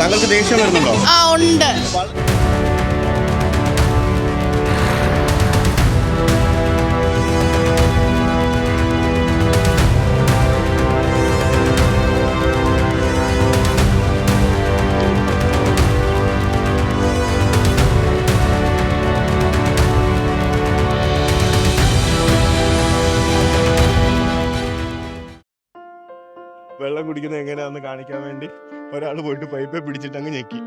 താങ്കൾക്ക് ദേഷ്യം വരുന്നുണ്ടോ? ഉണ്ട്. വെള്ളം കുടിക്കുന്നത് എങ്ങനെയാണെന്ന് കാണിക്കാൻ വേണ്ടി ഒരാൾ പോയിട്ട് പൈപ്പെ പിടിച്ചിട്ട് അങ്ങ് ഞെക്കി.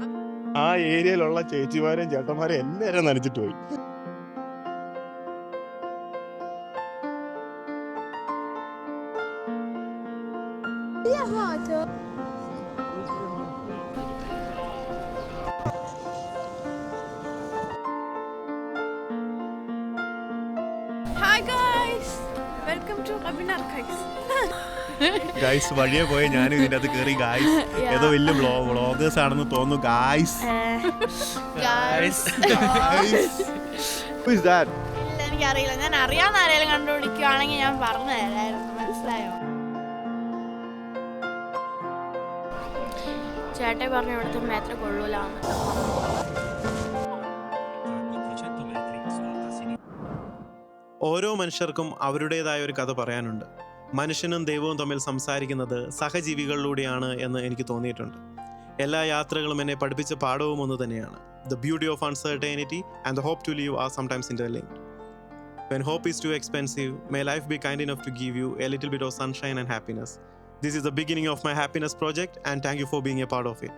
ആ ഏരിയയിലുള്ള ചേച്ചിമാരെയും ചേട്ടന്മാരെയും എല്ലാവരും നനച്ചിട്ട് പോയി. Hi guys, welcome to Webinar Guys. Guys വഴിയെ പോയ ഞാൻ ഇതിൻ്റെ അത് കയറി. ഗായ്സ് ഏതോ വലിയ വ്ളോഗേഴ്സ് ആണെന്ന് തോന്നുന്നു. ഗായ്സ് എനിക്കറിയില്ല, ഞാൻ അറിയാവുന്ന ആരെങ്കിലും കണ്ടുപിടിക്കുകയാണെങ്കിൽ ഞാൻ പറഞ്ഞു തരായിരുന്നു. മനസ്സിലായോ? ചേട്ടൻ പറഞ്ഞു ഇവിടുത്തെ മേത്ര കൊള്ളൂലാന്ന്. ഓരോ മനുഷ്യർക്കും അവരുടേതായ ഒരു കഥ പറയാനുണ്ട്. മനുഷ്യനും ദൈവവും തമ്മിൽ സംസാരിക്കുന്നത് സഹജീവികളിലൂടെയാണ് എന്ന് എനിക്ക് തോന്നിയിട്ടുണ്ട്. എല്ലാ യാത്രകളും എന്നെ പഠിപ്പിച്ച പാഠവും ഒന്ന് തന്നെയാണ്. The beauty of uncertainty and the hope to live are sometimes interlinked. When hope is too expensive, may life be kind enough to give you a little bit of sunshine and happiness. This is the beginning of my happiness project and thank you for being a part of it.